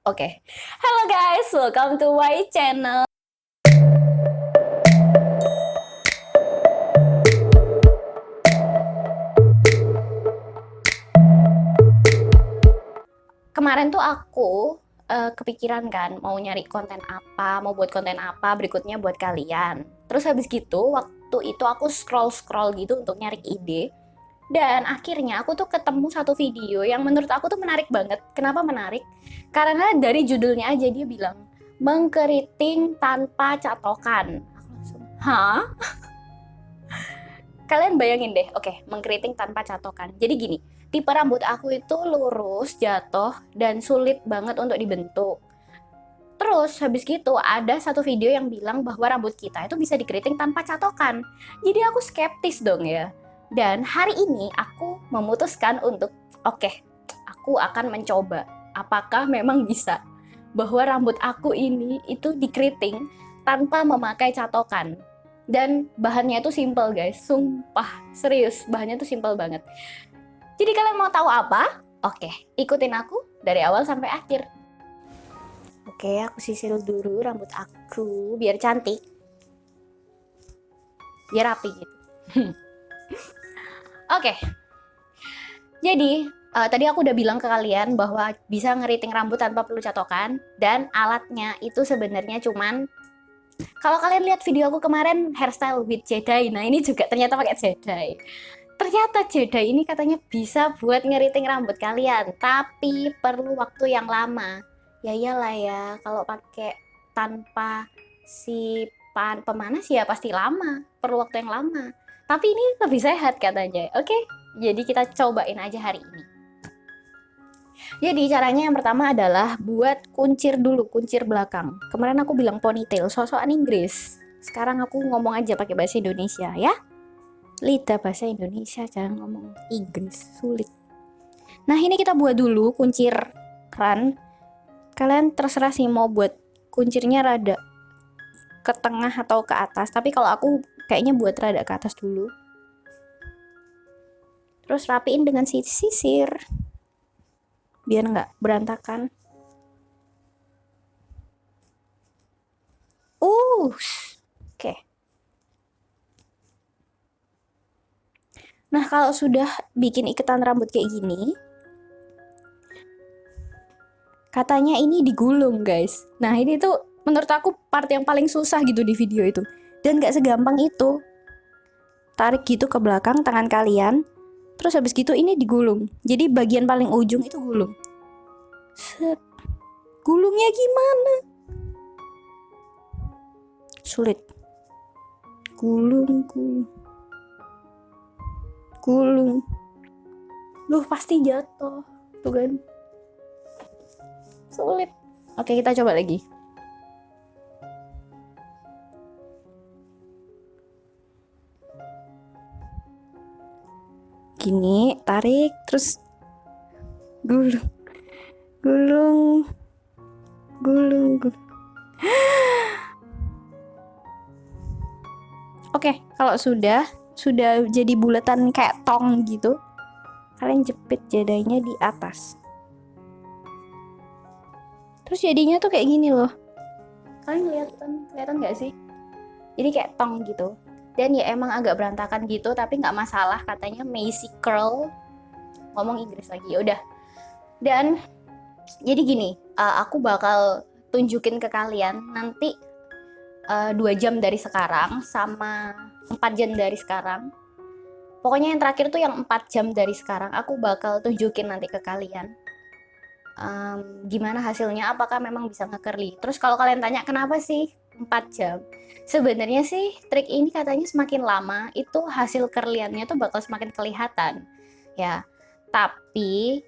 Oke. Halo guys, welcome to my channel. Kemarin tuh aku kepikiran kan mau nyari konten apa, mau buat konten apa berikutnya buat kalian. Terus habis gitu, waktu itu aku scroll-scroll gitu untuk nyari ide. Dan akhirnya aku tuh ketemu satu video yang menurut aku tuh menarik banget. Kenapa menarik? Karena dari judulnya aja dia bilang mengkeriting tanpa catokan. Aku langsung, hah? Kalian bayangin deh, oke, mengkeriting tanpa catokan. Jadi gini, tipe rambut aku itu lurus, jatuh, dan sulit banget untuk dibentuk. Terus habis gitu ada satu video yang bilang bahwa rambut kita itu bisa dikeriting tanpa catokan. Jadi aku skeptis dong ya. Dan hari ini aku memutuskan untuk oke, aku akan mencoba apakah memang bisa bahwa rambut aku ini itu dikeriting tanpa memakai catokan. Dan bahannya itu simple guys, sumpah serius, bahannya tuh simple banget. Jadi kalian mau tahu apa? Oke, ikutin aku dari awal sampai akhir. Oke, aku sisil dulu rambut aku biar cantik, biar rapi gitu. Oke, jadi tadi aku udah bilang ke kalian bahwa bisa ngeriting rambut tanpa perlu catokan, dan alatnya itu sebenarnya cuman, kalau kalian lihat video aku kemarin hairstyle with Jedi, nah ini juga ternyata pakai Jedi. Ternyata Jedi ini katanya bisa buat ngeriting rambut kalian, tapi perlu waktu yang lama. Ya iyalah ya, kalau pakai tanpa si pemanas ya pasti lama, perlu waktu yang lama. Tapi ini lebih sehat katanya. Oke, jadi kita cobain aja hari ini. Jadi caranya yang pertama adalah buat kuncir dulu, kuncir belakang. Kemarin aku bilang ponytail, sosokan Inggris. Sekarang aku ngomong aja pakai bahasa Indonesia ya. Lidah bahasa Indonesia, jangan ngomong Inggris, sulit. Nah ini kita buat dulu kunciran. Kalian terserah sih mau buat kuncirnya rada ke tengah atau ke atas. Tapi kalau aku kayaknya buat rada ke atas dulu. Terus rapiin dengan sisir biar nggak berantakan. Oke. Nah kalau sudah bikin iketan rambut kayak gini, katanya ini digulung guys. Nah ini tuh menurut aku part yang paling susah gitu di video itu. Dan gak segampang itu. Tarik gitu ke belakang tangan kalian. Terus habis gitu ini digulung. Jadi bagian paling ujung itu gulung. Set. Gulungnya gimana? Sulit. Gulung. Duh pasti jatuh. Tuh kan. Sulit. Oke kita coba lagi. Gini, tarik, terus gulung. Oke, kalau sudah jadi bulatan kayak tong gitu, kalian jepit jadainya di atas. Terus jadinya tuh kayak gini loh. Kalian kelihatan nggak sih? Jadi kayak tong gitu. Dan ya emang agak berantakan gitu, tapi nggak masalah, katanya Macy Curl. Ngomong Inggris lagi, ya udah. Dan jadi gini, aku bakal tunjukin ke kalian nanti 2 jam dari sekarang sama 4 jam dari sekarang. Pokoknya yang terakhir tuh yang 4 jam dari sekarang aku bakal tunjukin nanti ke kalian. Gimana hasilnya, apakah memang bisa nge-curly. Terus kalau kalian tanya kenapa sih 4 jam? Sebenarnya sih trik ini katanya semakin lama itu hasil curlyannya tuh bakal semakin kelihatan. Ya. Tapi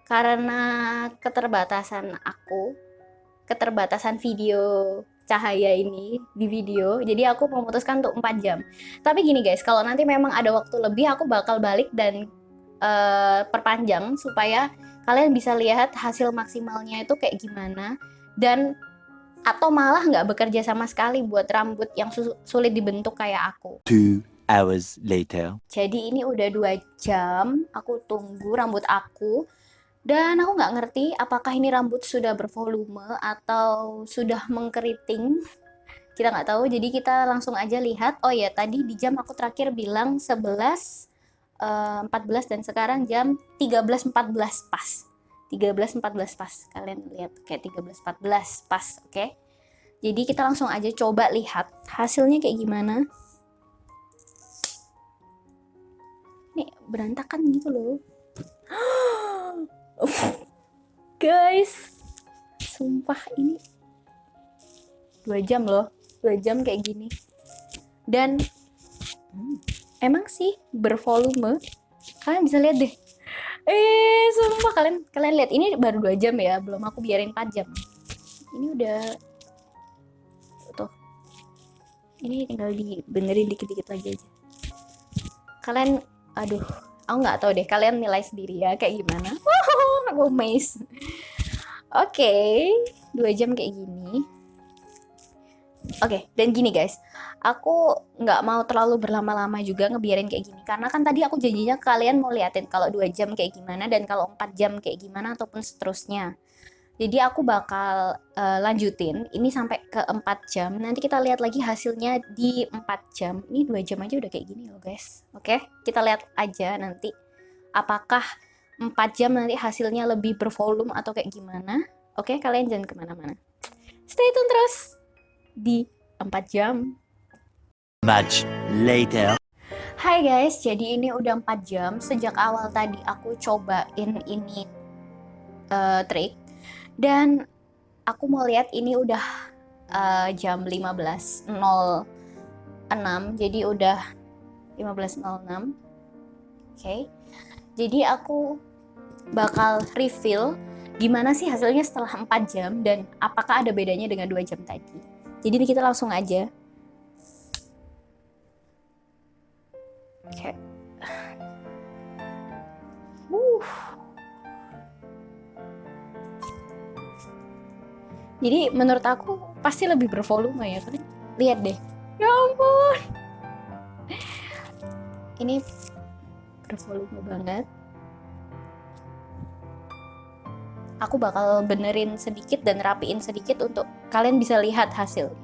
karena keterbatasan video cahaya ini di video, jadi aku memutuskan untuk 4 jam. Tapi gini guys, kalau nanti memang ada waktu lebih aku bakal balik dan perpanjang supaya kalian bisa lihat hasil maksimalnya itu kayak gimana, dan atau malah nggak bekerja sama sekali buat rambut yang sulit dibentuk kayak aku. 2 hours later. Jadi ini udah 2 jam aku tunggu rambut aku Dan aku nggak ngerti apakah ini rambut sudah bervolume atau sudah mengkeriting. Kita nggak tahu, jadi kita langsung aja lihat. Oh ya, tadi di jam aku terakhir bilang 11.14 dan sekarang jam 13.14 pas. 13.14 pas. Kalian lihat kayak 13.14 pas, oke? Jadi kita langsung aja coba lihat hasilnya kayak gimana. Nih, berantakan gitu loh. Guys, sumpah ini 2 jam loh. 2 jam kayak gini. Dan emang sih bervolume. Kalian bisa lihat deh. Sumpah kalian lihat, ini baru 2 jam ya, belum aku biarin 4 jam. Ini udah tuh. Ini tinggal dibenerin dikit-dikit lagi aja. Kalian, aduh, aku nggak tahu deh, kalian nilai sendiri ya kayak gimana. Aku amazed. Oke, 2 jam kayak gini. Oke, dan gini guys, aku nggak mau terlalu berlama-lama juga ngebiarin kayak gini, karena kan tadi aku janjinya kalian mau liatin kalau 2 jam kayak gimana dan kalau 4 jam kayak gimana ataupun seterusnya. Jadi aku bakal lanjutin ini sampai ke 4 jam. Nanti kita lihat lagi hasilnya di 4 jam. Ini 2 jam aja udah kayak gini loh guys. Oke, kita lihat aja nanti apakah 4 jam nanti hasilnya lebih bervolume atau kayak gimana. Oke, kalian jangan kemana-mana. Stay tune terus di 4 jam. Much later. Hai guys, jadi ini udah 4 jam. Sejak awal tadi aku cobain ini trik. Dan aku mau lihat ini udah jam 15.06. Jadi udah 15.06. Oke. Jadi aku bakal reveal gimana sih hasilnya setelah 4 jam dan apakah ada bedanya dengan 2 jam tadi. Jadi kita langsung aja. Oke. Jadi menurut aku pasti lebih bervolume ya. Kalian lihat deh. Ya ampun. Ini bervolume banget. Aku bakal benerin sedikit dan rapiin sedikit untuk kalian bisa lihat hasilnya.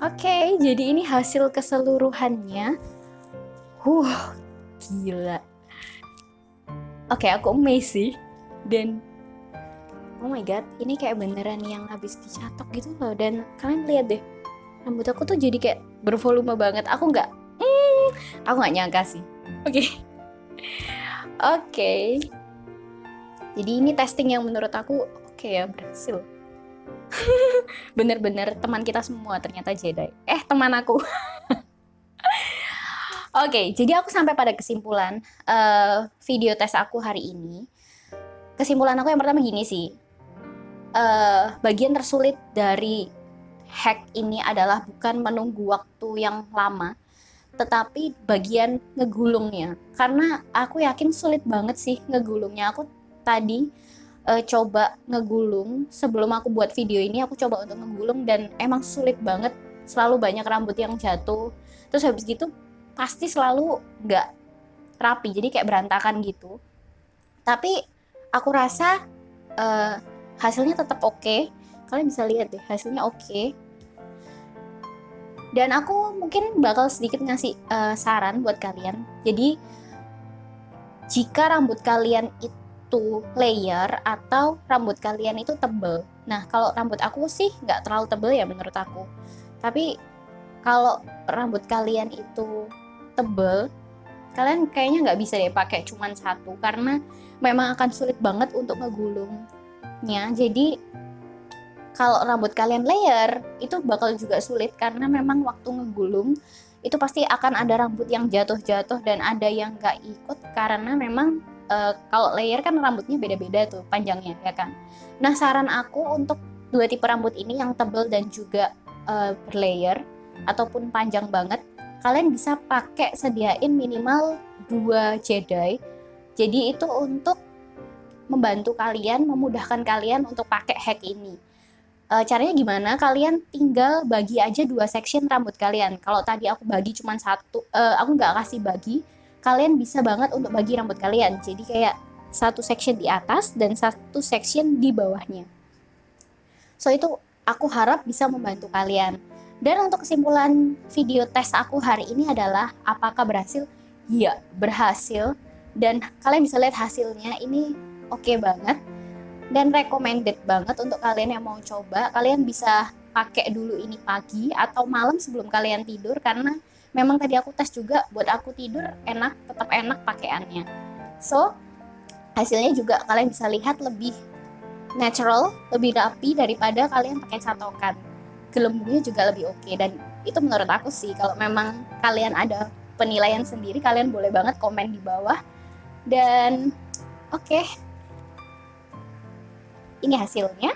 Oke, jadi ini hasil keseluruhannya. Gila. Oke, aku amazed sih. Dan oh my god, ini kayak beneran yang habis dicatok gitu loh. Dan kalian lihat deh, rambut aku tuh jadi kayak bervolume banget. Aku nggak nyangka sih. Oke. Jadi ini testing yang menurut aku oke ya, berhasil. Bener-bener teman kita semua ternyata Jedi. Teman aku. Oke, jadi aku sampai pada kesimpulan video tes aku hari ini. Kesimpulan aku yang pertama gini sih. Bagian tersulit dari hack ini adalah bukan menunggu waktu yang lama, tetapi bagian ngegulungnya. Karena aku yakin sulit banget sih ngegulungnya. Aku tadi coba ngegulung sebelum aku buat video ini. Aku coba untuk ngegulung dan emang sulit banget. Selalu banyak rambut yang jatuh. Terus habis gitu pasti selalu nggak rapi, jadi kayak berantakan gitu. Tapi aku rasa hasilnya tetap oke. Kalian bisa lihat deh, hasilnya oke. Dan aku mungkin bakal sedikit ngasih saran buat kalian. Jadi jika rambut kalian itu layer atau rambut kalian itu tebel. Nah, kalau rambut aku sih nggak terlalu tebel ya menurut aku. Tapi kalau rambut kalian itu tebel, kalian kayaknya nggak bisa deh pakai cuman satu, karena memang akan sulit banget untuk ngegulungnya. Jadi kalau rambut kalian layer itu bakal juga sulit, karena memang waktu ngegulung itu pasti akan ada rambut yang jatuh-jatuh dan ada yang nggak ikut, karena memang kalau layer kan rambutnya beda-beda tuh panjangnya ya kan. Nah, saran aku untuk 2 tipe rambut ini, yang tebel dan juga berlayer ataupun panjang banget, kalian bisa pakai sediain minimal 2 Jedi. Jadi itu untuk membantu kalian, memudahkan kalian untuk pakai hack ini. Caranya gimana? Kalian tinggal bagi aja 2 section rambut kalian. Kalau tadi aku bagi cuma satu, aku nggak kasih bagi. Kalian bisa banget untuk bagi rambut kalian. Jadi kayak 1 section di atas dan 1 section di bawahnya. So itu aku harap bisa membantu kalian. Dan untuk kesimpulan video tes aku hari ini adalah apakah berhasil? Iya, berhasil. Dan kalian bisa lihat hasilnya ini oke banget dan recommended banget untuk kalian yang mau coba. Kalian bisa pakai dulu ini pagi atau malam sebelum kalian tidur, karena memang tadi aku tes juga, buat aku tidur enak, tetap enak pakaiannya. So hasilnya juga kalian bisa lihat lebih natural, lebih rapi daripada kalian pakai catokan. Gelembungnya juga lebih oke, dan itu menurut aku sih. Kalau memang kalian ada penilaian sendiri, kalian boleh banget komen di bawah. Dan oke, ini hasilnya.